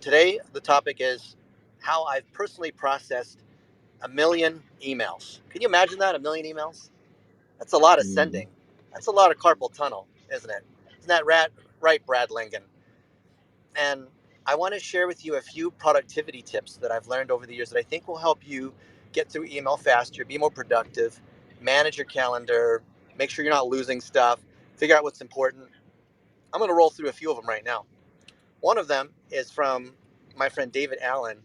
today the topic is how I've personally processed 1 million emails. Can you imagine that? 1 million emails? That's a lot of Mm. sending. That's a lot of carpal tunnel, isn't it? Isn't that right, Brad Lincoln? And I want to share with you a few productivity tips that I've learned over the years that I think will help you get through email faster, be more productive, manage your calendar, make sure you're not losing stuff, figure out what's important. I'm going to roll through a few of them right now. One of them is from my friend David Allen.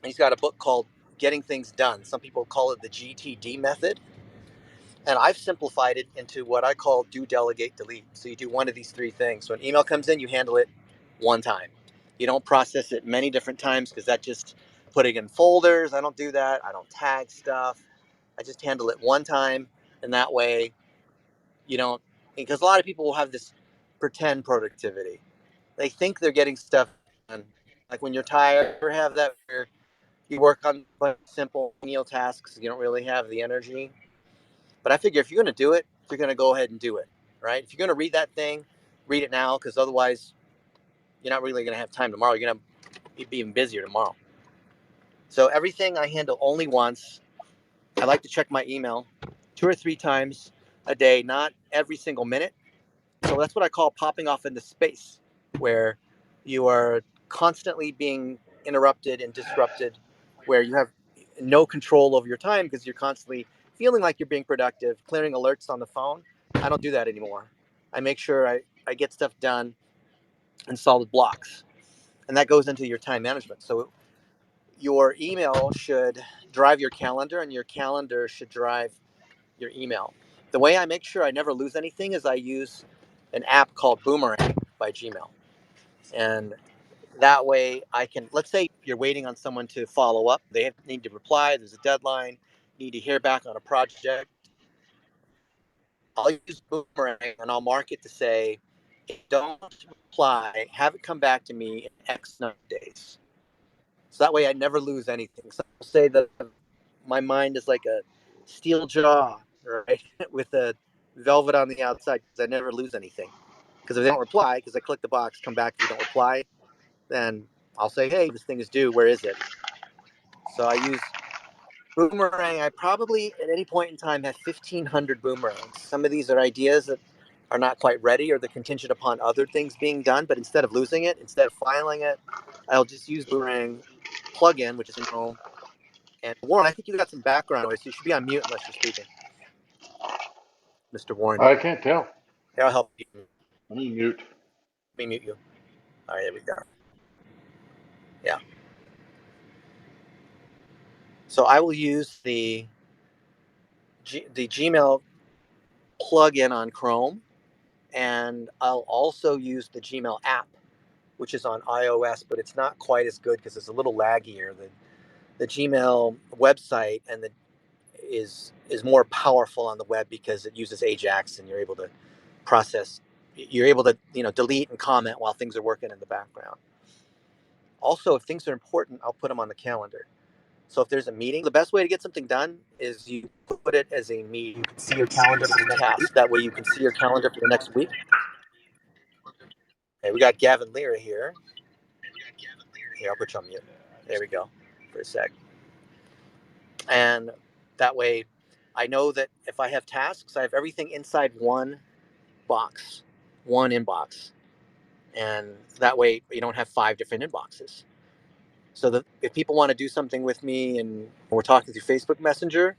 He's got a book called Getting Things Done. Some people call it the GTD method. And I've simplified it into what I call do, delegate, delete. So you do one of these three things. So an email comes in, you handle it one time. You don't process it many different times because that just putting in folders. I don't do that. I don't tag stuff. I just handle it one time. And that way you don't, because a lot of people will have this pretend productivity. They think they're getting stuff done. Like when you're tired, or have that where you work on simple menial tasks, you don't really have the energy. But I figure if you're going to do it, you're going to go ahead and do it, right? If you're going to read that thing, read it now, because otherwise you're not really going to have time tomorrow. You're going to be even busier tomorrow. So everything I handle only once. I like to check my email 2 or 3 times a day, not every single minute. So that's what I call popping off into space, where you are constantly being interrupted and disrupted, where you have no control over your time because you're constantly feeling like you're being productive, clearing alerts on the phone. I don't do that anymore. I make sure I get stuff done in solid blocks. And that goes into your time management. So your email should drive your calendar, and your calendar should drive your email. The way I make sure I never lose anything is I use an app called Boomerang by Gmail. And that way I can, let's say you're waiting on someone to follow up. They need to reply. There's a deadline. Need to hear back on a project. I'll use Boomerang and I'll mark it to say, don't reply, have it come back to me in X number of days. So that way I never lose anything. So I'll say that my mind is like a steel jaw, right, with a velvet on the outside, because I never lose anything. Because if they don't reply, because I click the box, come back if you don't reply, then I'll say, hey, this thing is due. Where is it? So I use Boomerang. I probably at any point in time have 1,500 boomerangs. Some of these are ideas that are not quite ready or they're contingent upon other things being done. But instead of losing it, instead of filing it, I'll just use Boomerang plugin, which is in Chrome. And Warren, I think you got some background noise. So you should be on mute unless you're speaking, Mr. Warren. I can't tell. Here, I'll help you. I'm in mute. Let me mute you. All right, there we go. Yeah. So I will use the Gmail plugin on Chrome, and I'll also use the Gmail app, which is on iOS, but it's not quite as good because it's a little laggier. The Gmail website and the is more powerful on the web because it uses Ajax, and you're able to process. You're able to delete and comment while things are working in the background. Also, if things are important, I'll put them on the calendar. So if there's a meeting, the best way to get something done is you put it as a meeting. You can see your calendar for the next task. That way you can see your calendar for the next week. Okay, we got Gavin Lear here. Here, I'll put you on mute. There we go for a sec. And that way I know that if I have tasks, I have everything inside one box, one inbox. And that way you don't have 5 different inboxes. So that if people want to do something with me and we're talking through Facebook Messenger,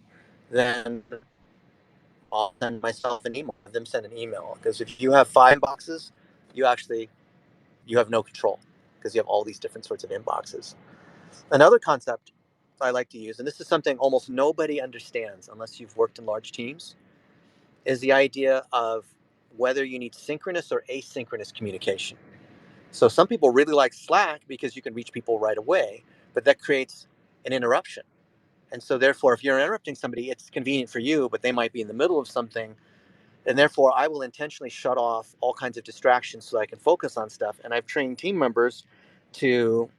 then I'll send myself an email, have them send an email. Because if you have 5 boxes, you have no control because you have all these different sorts of inboxes. Another concept I like to use, and this is something almost nobody understands unless you've worked in large teams, is the idea of whether you need synchronous or asynchronous communication. So some people really like Slack because you can reach people right away, but that creates an interruption. And so therefore, if you're interrupting somebody, it's convenient for you, but they might be in the middle of something. And therefore, I will intentionally shut off all kinds of distractions so I can focus on stuff. And I've trained team members to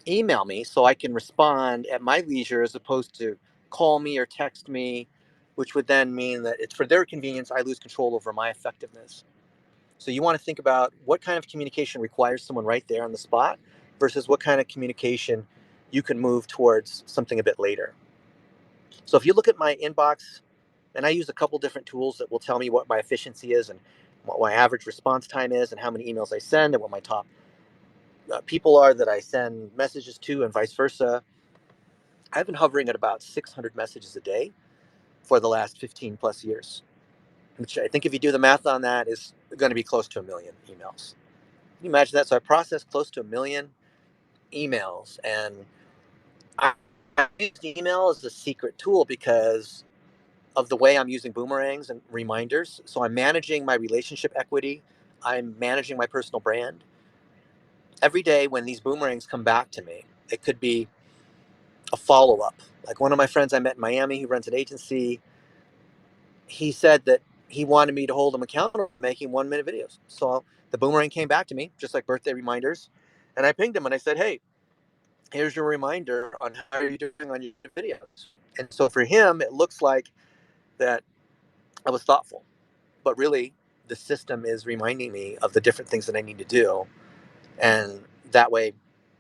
email me so I can respond at my leisure as opposed to call me or text me, which would then mean that it's for their convenience. I lose control over my effectiveness. So you want to think about what kind of communication requires someone right there on the spot versus what kind of communication you can move towards something a bit later. So if you look at my inbox, and I use a couple different tools that will tell me what my efficiency is and what my average response time is and how many emails I send and what my top people are that I send messages to and vice versa. I've been hovering at about 600 messages a day for the last 15 plus years, which I think if you do the math on that is going to be close to a million emails. Can you imagine that? So I process close to a million emails, and I use email as a secret tool because of the way I'm using boomerangs and reminders. So I'm managing my relationship equity. I'm managing my personal brand. Every day when these boomerangs come back to me, it could be a follow up. Like one of my friends I met in Miami who runs an agency, he said that he wanted me to hold him accountable for making 1 minute videos. So the boomerang came back to me, just like birthday reminders. And I pinged him and I said, hey, here's your reminder on how you're doing on your videos. And so for him, it looks like that I was thoughtful, but really the system is reminding me of the different things that I need to do. And that way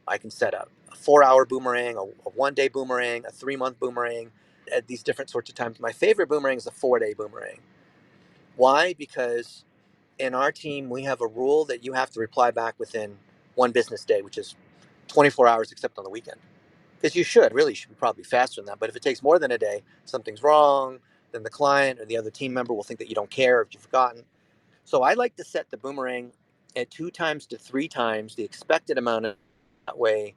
I can set up a 4 hour boomerang, a 1 day boomerang, a 3 month boomerang at these different sorts of times. My favorite boomerang is a 4 day boomerang. Why? Because in our team, we have a rule that you have to reply back within 1 business day, which is 24 hours except on the weekend. Because you should be probably faster than that. But if it takes more than a day, something's wrong, then the client or the other team member will think that you don't care if you've forgotten. So I like to set the boomerang at 2 times to 3 times the expected amount of that way.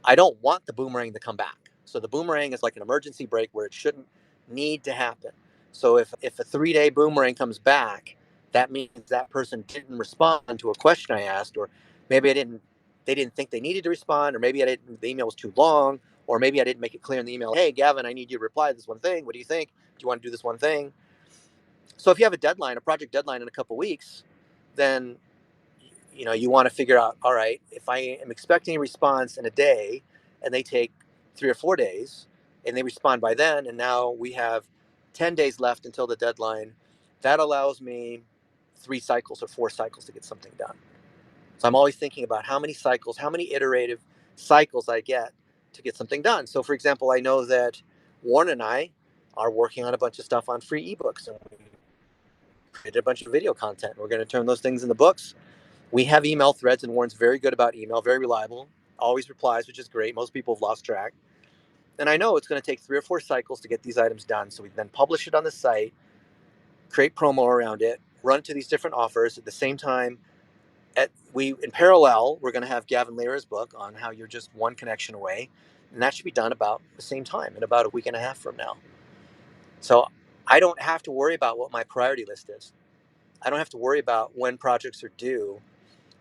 I don't want the boomerang to come back. So the boomerang is like an emergency brake where it shouldn't need to happen. So if a 3 day boomerang comes back, that means that person didn't respond to a question I asked, or maybe they didn't think they needed to respond, or maybe the email was too long, or maybe I didn't make it clear in the email, hey, Gavin, I need you to reply to this one thing. What do you think? Do you want to do this one thing? So if you have a project deadline in a couple weeks, then you want to figure out, all right, if I am expecting a response in a day and they take 3 or 4 days and they respond by then, and now we have 10 days left until the deadline, that allows me 3 cycles or 4 cycles to get something done. So I'm always thinking about how many cycles, how many iterative cycles I get to get something done. So for example, I know that Warren and I are working on a bunch of stuff on free ebooks, and we created a bunch of video content. We're going to turn those things into books. We have email threads, and Warren's very good about email, very reliable, always replies, which is great. Most people have lost track. And I know it's going to take 3 or 4 cycles to get these items done. So we then publish it on the site, create promo around it, run to these different offers at the same time. In parallel, we're going to have Gavin Lehra's book on how you're just one connection away. And that should be done about the same time, in about a week and a half from now. So I don't have to worry about what my priority list is. I don't have to worry about when projects are due,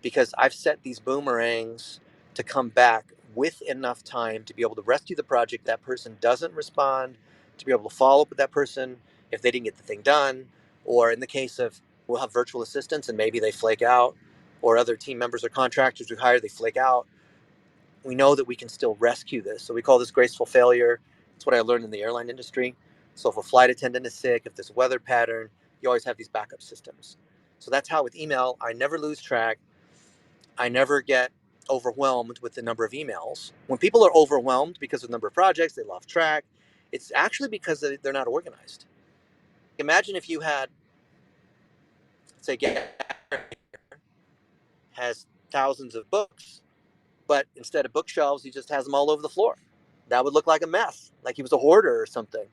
because I've set these boomerangs to come back with enough time to be able to rescue the project. That person doesn't respond, to be able to follow up with that person if they didn't get the thing done. Or in the case of, we'll have virtual assistants and maybe they flake out, or other team members or contractors we hire, they flake out. We know that we can still rescue this. So we call this graceful failure. It's what I learned in the airline industry. So if a flight attendant is sick, if there's a weather pattern, you always have these backup systems. So that's how with email, I never lose track. I never get overwhelmed with the number of emails. When people are overwhelmed because of the number of projects, they lost track. It's actually because they're not organized. Imagine if you had, say, Gary has thousands of books, but instead of bookshelves, he just has them all over the floor. That would look like a mess, like he was a hoarder or something.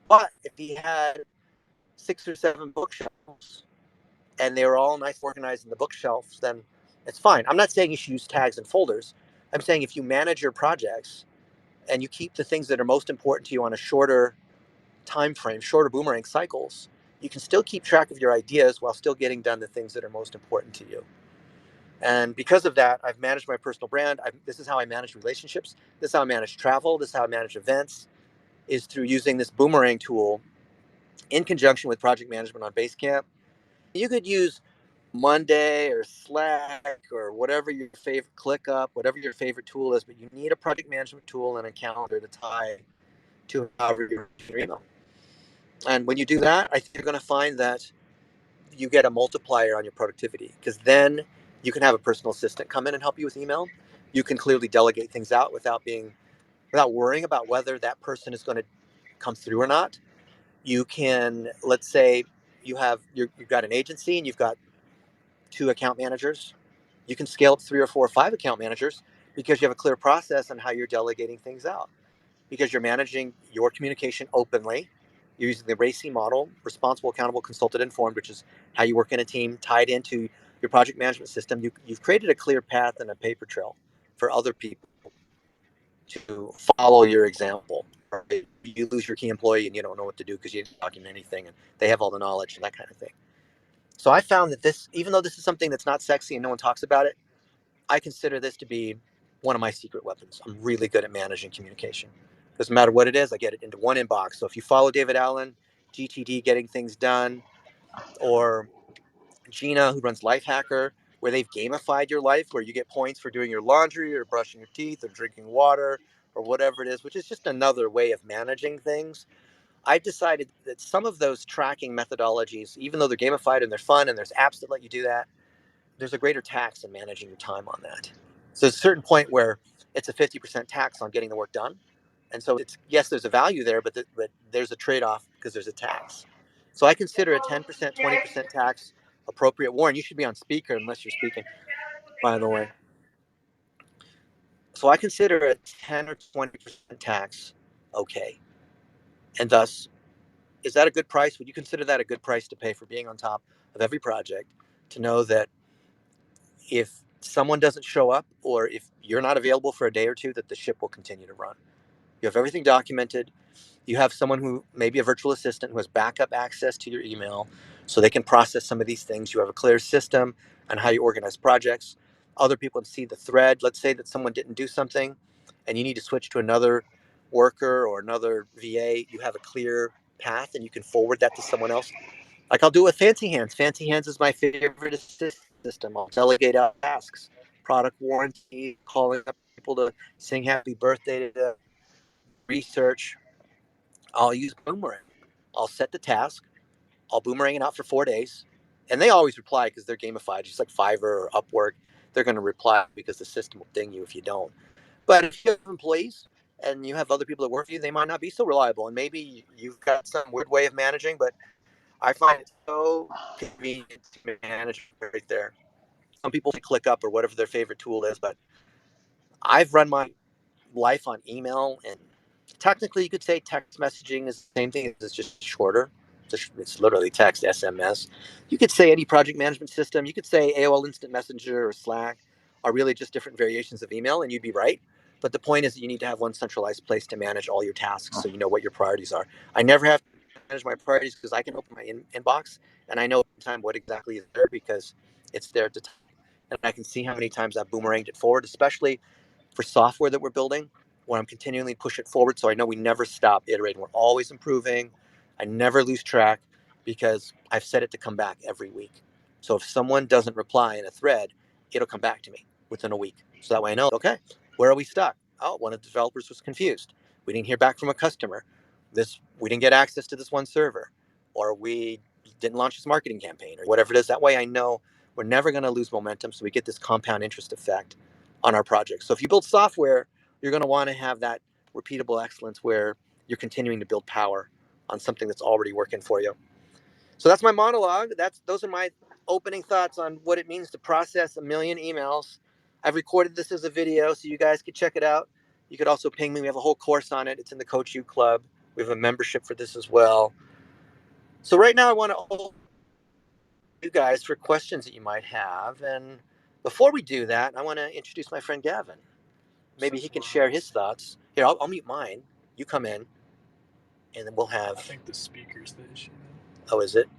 But if he had 6 or 7 bookshelves and they were all nice organized in the bookshelves, then it's fine. I'm not saying you should use tags and folders. I'm saying if you manage your projects and you keep the things that are most important to you on a shorter time frame, shorter boomerang cycles, you can still keep track of your ideas while still getting done the things that are most important to you. And because of that, I've managed my personal brand. This is how I manage relationships. This is how I manage travel. This is how I manage events, is through using this boomerang tool in conjunction with project management on Basecamp. You could use Monday or Slack or whatever your favorite, ClickUp, whatever your favorite tool is, but you need a project management tool and a calendar to tie to however you your email. And when you do that, I think you're going to find that you get a multiplier on your productivity, because then you can have a personal assistant come in and help you with email. You can clearly delegate things out without worrying about whether that person is going to come through or not. You can, let's say you've got an agency and you've got 2 account managers. You can scale up 3 or 4 or 5 account managers because you have a clear process on how you're delegating things out. Because you're managing your communication openly. You're using the RACI model, responsible, accountable, consulted, informed, which is how you work in a team tied into your project management system. You've created a clear path and a paper trail for other people to follow your example. Or if you lose your key employee and you don't know what to do because you didn't document anything and they have all the knowledge and that kind of thing. So I found that this, even though this is something that's not sexy and no one talks about it, I consider this to be one of my secret weapons. I'm really good at managing communication. Doesn't matter what it is, I get it into one inbox. So if you follow David Allen, GTD Getting Things Done, or Gina, who runs Life Hacker, where they've gamified your life, where you get points for doing your laundry or brushing your teeth or drinking water or whatever it is, which is just another way of managing things. I've decided that some of those tracking methodologies, even though they're gamified and they're fun and there's apps that let you do that, there's a greater tax in managing your time on that. So there's a certain point where it's a 50% tax on getting the work done. And so it's, yes, there's a value there, but there's a trade-off because there's a tax. So I consider a 10%, 20% tax appropriate. Warren, you should be on speaker unless you're speaking, by the way. So I consider a 10 or 20% tax okay. And thus, is that a good price? Would you consider that a good price to pay for being on top of every project, to know that if someone doesn't show up or if you're not available for a day or two, that the ship will continue to run? You have everything documented. You have someone who, maybe a virtual assistant, who has backup access to your email so they can process some of these things. You have a clear system on how you organize projects. Other people can see the thread. Let's say that someone didn't do something and you need to switch to another worker or another VA. You have a clear path and you can forward that to someone else. Like I'll do it with Fancy Hands. Fancy Hands is my favorite assist system. I'll delegate out tasks, product warranty, calling up people to sing happy birthday to them, research. I'll use Boomerang. I'll set the task. I'll Boomerang it out for 4 days. And they always reply because they're gamified, just like Fiverr or Upwork. They're going to reply because the system will ding you if you don't. But if you have employees and you have other people that work for you, they might not be so reliable. And maybe you've got some weird way of managing, but I find it so convenient to manage right there. Some people click up or whatever their favorite tool is, but I've run my life on email, and technically you could say text messaging is the same thing. It's just shorter. It's literally text, SMS. You could say any project management system. You could say AOL Instant Messenger or Slack are really just different variations of email, and you'd be right. But the point is that you need to have one centralized place to manage all your tasks so you know what your priorities are. I never have to manage my priorities because I can open my inbox and I know at the time what exactly is there because it's there at the time. And I can see how many times I've boomeranged it forward, especially for software that we're building, where I'm continually push it forward. So I know we never stop iterating. We're always improving. I never lose track because I've set it to come back every week. So if someone doesn't reply in a thread, it'll come back to me within a week. So that way I know, okay, where are we stuck? Oh, one of the developers was confused. We didn't hear back from a customer. We didn't get access to this one server, or we didn't launch this marketing campaign, or whatever it is. That way I know we're never going to lose momentum. So we get this compound interest effect on our projects. So if you build software, you're going to want to have that repeatable excellence where you're continuing to build power on something that's already working for you. So that's my monologue. Those are my opening thoughts on what it means to process 1,000,000 emails. I've recorded this as a video so you guys could check it out. You could also ping me. We have a whole course on it. It's in the Coach U Club. We have a membership for this as well. So right now I want to open you guys for questions that you might have. And before we do that, I want to introduce my friend Gavin. Maybe he can share his thoughts. Here, I'll mute mine. You come in, and then we'll have. I think the speaker's the issue. Oh, is it?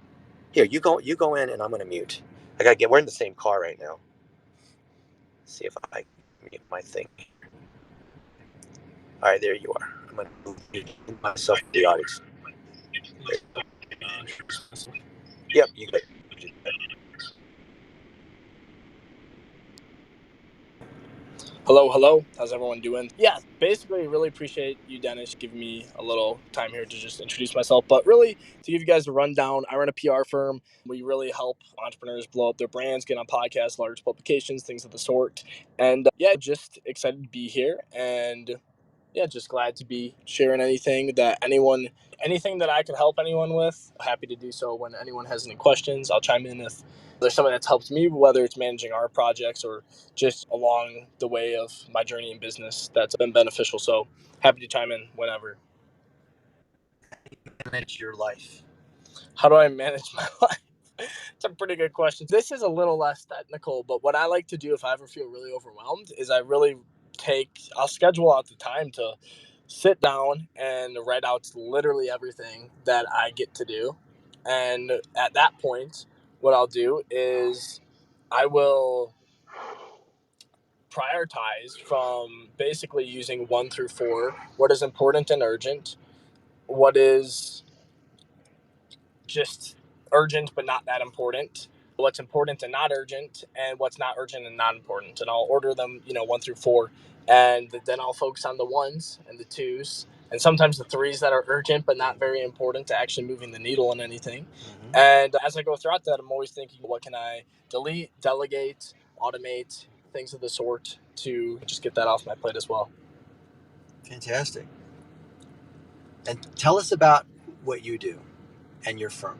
Here, you go in, and I'm gonna mute. We're in the same car right now. Let's see if I mute my thing. All right, there you are. I'm gonna mute myself to the audience. Yep, you good. Hello, hello. How's everyone doing? Yeah, basically, really appreciate you, Dennis, giving me a little time here to just introduce myself. But really, to give you guys a rundown, I run a PR firm. We really help entrepreneurs blow up their brands, get on podcasts, large publications, things of the sort. And yeah, just excited to be here. And yeah, just glad to be sharing anything that I can help anyone with. Happy to do so. When anyone has any questions, I'll chime in if there's something that's helped me, whether it's managing our projects or just along the way of my journey in business that's been beneficial. So happy to chime in whenever. Manage your life. How do I manage my life? It's a pretty good question. This is a little less technical, but what I like to do if I ever feel really overwhelmed is I'll schedule out the time to sit down and write out literally everything that I get to do. And at that point, what I'll do is I will prioritize from basically using 1 through 4 what is important and urgent, what is just urgent but not that important, what's important and not urgent, and what's not urgent and not important. And I'll order them, 1 through 4, and then I'll focus on the ones and the twos, and sometimes the threes that are urgent but not very important to actually moving the needle in anything. And as I go throughout that, I'm always thinking, what can I delete, delegate, automate, things of the sort to just get that off my plate as well. Fantastic. And tell us about what you do and your firm.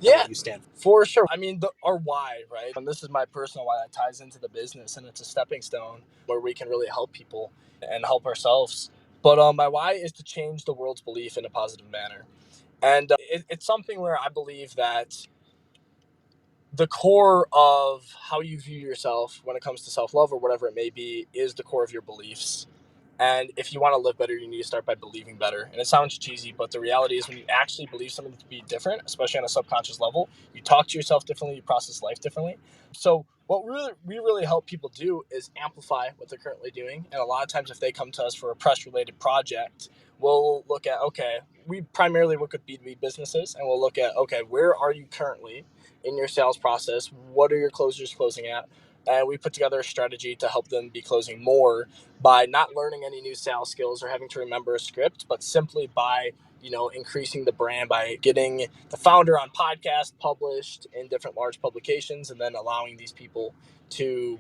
Yeah, what you stand for. sure. I mean, our why, right? And this is my personal why that ties into the business, and it's a stepping stone where we can really help people and help ourselves. But my why is to change the world's belief in a positive manner. And it's something where I believe that the core of how you view yourself when it comes to self-love or whatever it may be is the core of your beliefs. And if you want to live better, you need to start by believing better. And it sounds cheesy, but the reality is when you actually believe something to be different, especially on a subconscious level, you talk to yourself differently, you process life differently. So what we really help people do is amplify what they're currently doing. And a lot of times if they come to us for a press-related project, we'll look at, okay, we primarily work with B2B businesses, and we'll look at, okay, where are you currently in your sales process? What are your closers closing at? And we put together a strategy to help them be closing more by not learning any new sales skills or having to remember a script, but simply by increasing the brand, by getting the founder on podcast published in different large publications, and then allowing these people to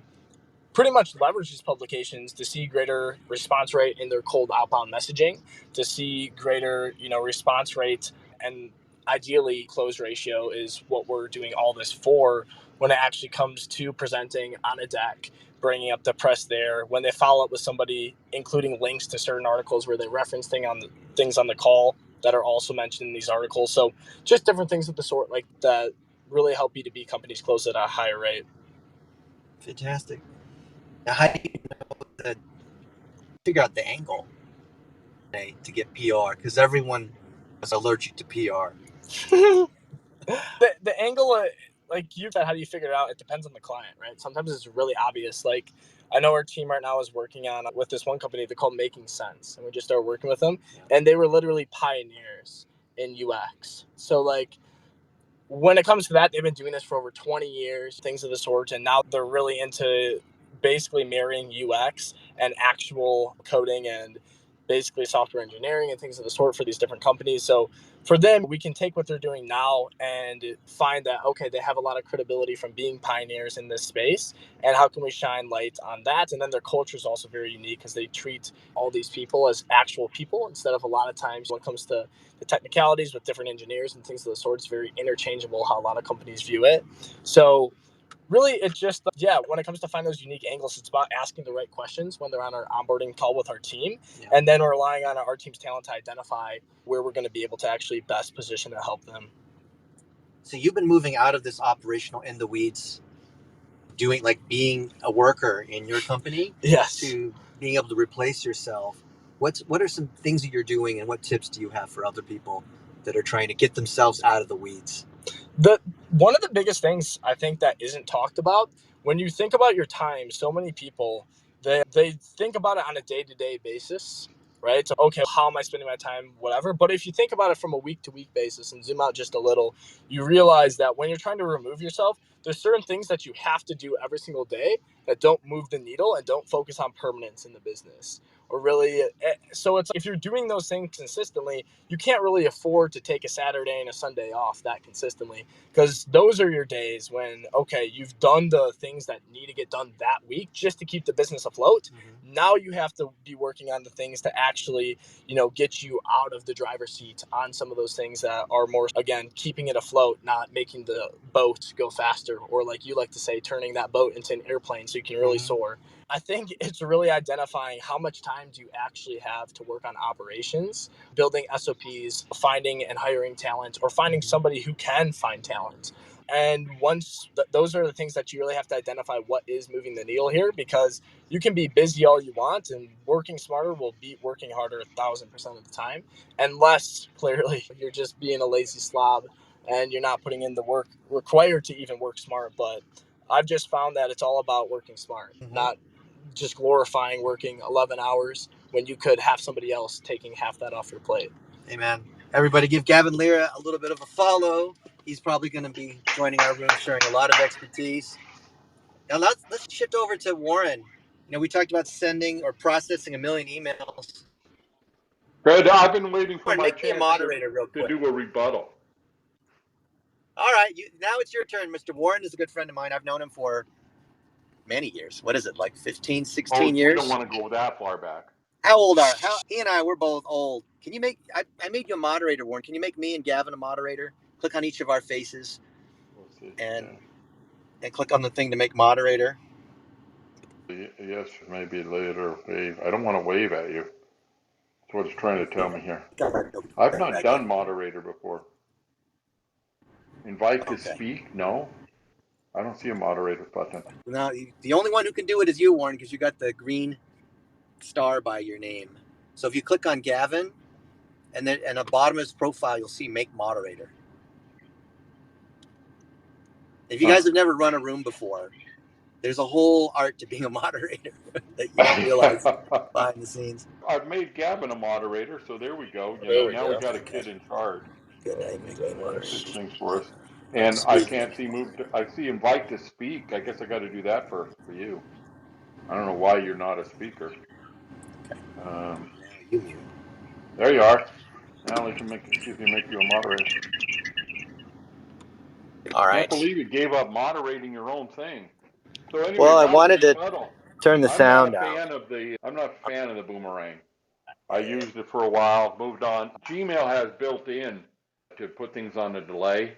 pretty much leverage these publications to see greater response rate in their cold outbound messaging, to see greater response rate, and ideally close ratio is what we're doing all this for when it actually comes to presenting on a deck, bringing up the press there, when they follow up with somebody, including links to certain articles where they reference things on the call that are also mentioned in these articles. So just different things of the sort like that really help B2B companies close at a higher rate. Fantastic. Now, how do you figure out the angle to get PR? Because everyone is allergic to PR. The angle, like you said, how do you figure it out? It depends on the client, right? Sometimes it's really obvious. Like I know our team right now is working on with this one company. They're called Making Sense, and we just started working with them, and they were literally pioneers in UX. So like when it comes to that, they've been doing this for over 20 years, things of the sort, and now they're really into basically marrying UX and actual coding and basically software engineering and things of the sort for these different companies. So for them, we can take what they're doing now and find that, okay, they have a lot of credibility from being pioneers in this space. And how can we shine light on that? And then their culture is also very unique because they treat all these people as actual people instead of a lot of times when it comes to the technicalities with different engineers and things of the sort. It's very interchangeable how a lot of companies view it. So really, it's just, when it comes to finding those unique angles, it's about asking the right questions when they're on our onboarding call with our team. Yeah. And then we're relying on our team's talent to identify where we're going to be able to actually best position to help them. So you've been moving out of this operational in the weeds, doing like being a worker in your company, yes, to being able to replace yourself. What are some things that you're doing, and what tips do you have for other people that are trying to get themselves out of the weeds? One of the biggest things I think that isn't talked about, when you think about your time, so many people, they think about it on a day-to-day basis, right? So, okay, how am I spending my time, whatever. But if you think about it from a week-to-week basis and zoom out just a little, you realize that when you're trying to remove yourself, there's certain things that you have to do every single day that don't move the needle and don't focus on permanence in the business. Or really, so it's if you're doing those things consistently, you can't really afford to take a Saturday and a Sunday off that consistently, because those are your days when, okay, you've done the things that need to get done that week just to keep the business afloat. Mm-hmm. Now you have to be working on the things to actually, get you out of the driver's seat on some of those things that are more, again, keeping it afloat, not making the boat go faster, or like you like to say, turning that boat into an airplane so you can really soar. I think it's really identifying how much time do you actually have to work on operations, building SOPs, finding and hiring talent, or finding somebody who can find talent. And once those are the things that you really have to identify what is moving the needle here, because you can be busy all you want, and working smarter will beat working harder 1,000% of the time, unless clearly you're just being a lazy slob and you're not putting in the work required to even work smart. But I've just found that it's all about working smart, not just glorifying working 11 hours when you could have somebody else taking half that off your plate. Amen. Everybody give Gavin Lira a little bit of a follow. He's probably going to be joining our room, sharing a lot of expertise. Now let's shift over to Warren. We talked about sending or processing 1 million emails. Good. I've been waiting for Warren, my make me a chance moderator real to quick. do a rebuttal. All right, now it's your turn. Mr. Warren is a good friend of mine. I've known him for many years. What is it, like 15, 16 years? We don't want to go that far back. How old are he and I? We're both old. Can you make? I made you a moderator, Warren. Can you make me and Gavin a moderator? Click on each of our faces, and click on the thing to make moderator. Yes, maybe later. Wave. I don't want to wave at you. That's what it's trying to tell me here. I've not done moderator before. Invite to speak? No. I don't see a moderator button. No, the only one who can do it is you, Warren, because you got the green star by your name. So if you click on Gavin, and then at the bottom of his profile, you'll see make moderator. If you guys have never run a room before, there's a whole art to being a moderator that you don't realize behind the scenes. I've made Gavin a moderator, so there we go. Now we got a kid in charge. Good, now you make me moderator. Fix things for us. And I can't see I see invite to speak. I guess I got to do that first for you. I don't know why you're not a speaker. There you are. Now we can see if we make you a moderator. All right. Can't believe you gave up moderating your own thing. So anyway, well, I wanted to turn the sound down. I'm not a fan of the boomerang. I used it for a while, moved on. Gmail has built in to put things on a delay,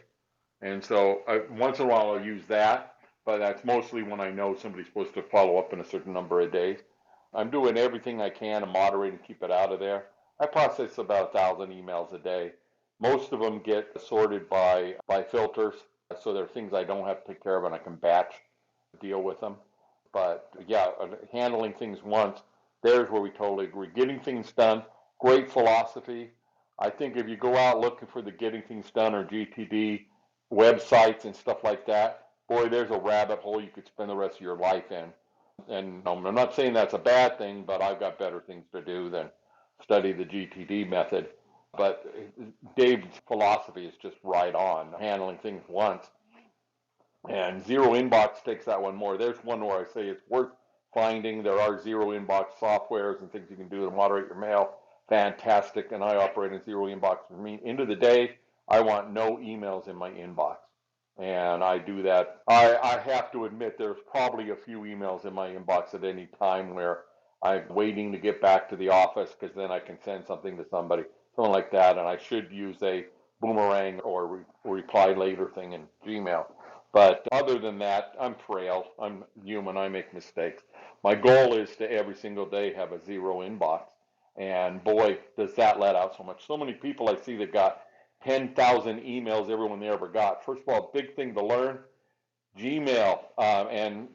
and so once in a while I'll use that, but that's mostly when I know somebody's supposed to follow up in a certain number of days. I'm doing everything I can to moderate and keep it out of there. I process about 1,000 emails a day. Most of them get sorted by filters, so there are things I don't have to take care of and I can batch deal with them. But yeah, handling things once, there's where we totally agree. Getting things done, great philosophy. I think if you go out looking for the Getting Things Done or GTD websites and stuff like that, boy, there's a rabbit hole you could spend the rest of your life in. And I'm not saying that's a bad thing, but I've got better things to do than study the GTD method. But Dave's philosophy is just right on, handling things once. And Zero Inbox takes that one more. There's one where I say it's worth finding. There are Zero Inbox softwares and things you can do to moderate your mail. Fantastic. And I operate in Zero Inbox. For me, end of the day, I want no emails in my inbox. And I do that. I have to admit there's probably a few emails in my inbox at any time where I'm waiting to get back to the office because then I can send something to somebody, something like that. And I should use a boomerang or reply later thing in Gmail. But other than that, I'm frail. I'm human. I make mistakes. My goal is to every single day have a zero inbox. And boy, does that let out so much. So many people I see that got 10,000 emails everyone they ever got. First of all, big thing to learn, Gmail and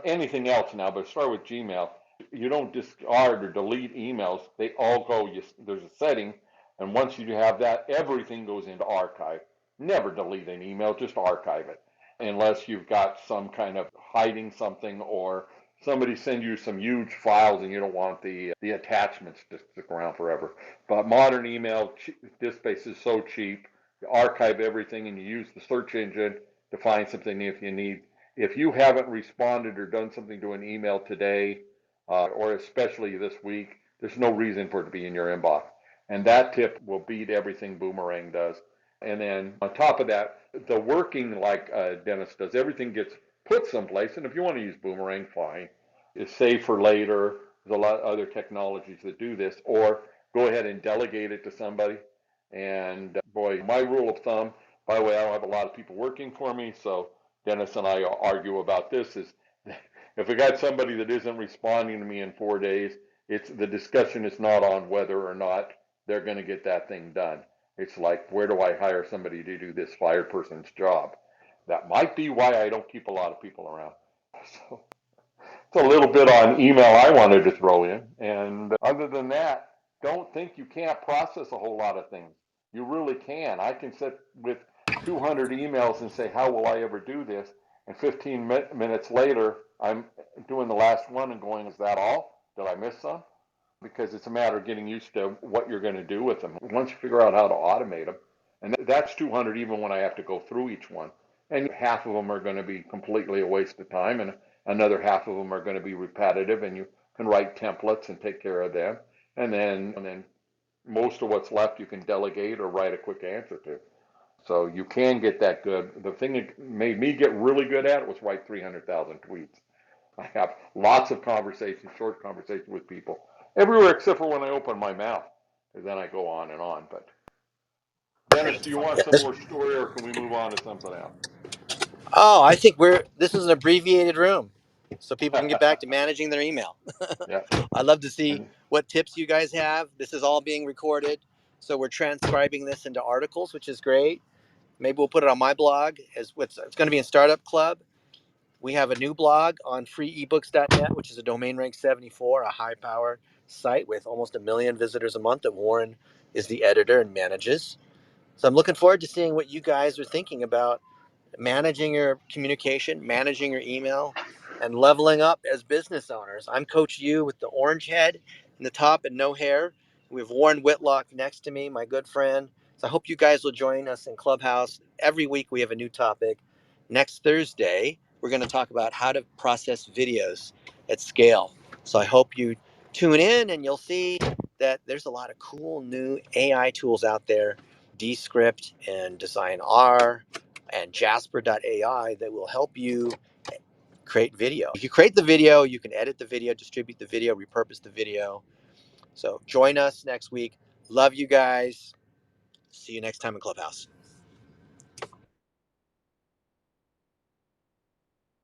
anything else now, but start with Gmail. You don't discard or delete emails. They all go, there's a setting, and once you have that, everything goes into archive. Never delete an email, just archive it. Unless you've got some kind of hiding something or somebody send you some huge files and you don't want the attachments to stick around forever. But modern email, disk space is so cheap. You archive everything and you use the search engine to find something if you need. If you haven't responded or done something to an email today, or especially this week, there's no reason for it to be in your inbox. And that tip will beat everything Boomerang does. And then on top of that, the working like Dennis does, everything gets put someplace. And if you want to use Boomerang, fine. It's save for later. There's a lot of other technologies that do this, or go ahead and delegate it to somebody. And boy, my rule of thumb, by the way, I don't have a lot of people working for me, so Dennis and I argue about this, is if I got somebody that isn't responding to me in 4 days, it's the discussion is not on whether or not they're going to get that thing done. It's like, where do I hire somebody to do this fired person's job? That might be why I don't keep a lot of people around. So it's a little bit on email I wanted to throw in. And other than that, don't think you can't process a whole lot of things. You really can. I can sit with 200 emails and say, how will I ever do this? And 15 minutes later, I'm doing the last one and going, is that all? Did I miss some? Because it's a matter of getting used to what you're going to do with them. Once you figure out how to automate them, and that's 200 even when I have to go through each one. And half of them are going to be completely a waste of time, and another half of them are going to be repetitive, and you can write templates and take care of them. And then most of what's left you can delegate or write a quick answer to. So you can get that good. The thing that made me get really good at it was write 300,000 tweets. I have lots of conversations, short conversations with people everywhere except for when I open my mouth. And then I go on and on. But Dennis, do you want Yeah, some more story, or can we move on to something else? oh, I think this is an abbreviated room, so people can get back to managing their email. Yeah. I'd love to see And what tips you guys have. This is all being recorded, so we're transcribing this into articles, which is great. Maybe we'll put it on my blog. It's going to be in Startup Club. We have a new blog on freeebooks.net, which is a domain rank 74, a high power site with almost 1 million visitors a month that Warren is the editor and manages. So I'm looking forward to seeing what you guys are thinking about managing your communication, managing your email, and leveling up as business owners. I'm Coach U with the orange head in the top and no hair. We have Warren Whitlock next to me, my good friend. So I hope you guys will join us in Clubhouse. Every week we have a new topic. Next Thursday, we're going to talk about how to process videos at scale. So I hope you tune in and you'll see that there's a lot of cool new AI tools out there, Descript and Design R and Jasper.ai that will help you create video. If you create the video, you can edit the video, distribute the video, repurpose the video. So join us next week. Love you guys. See you next time in Clubhouse.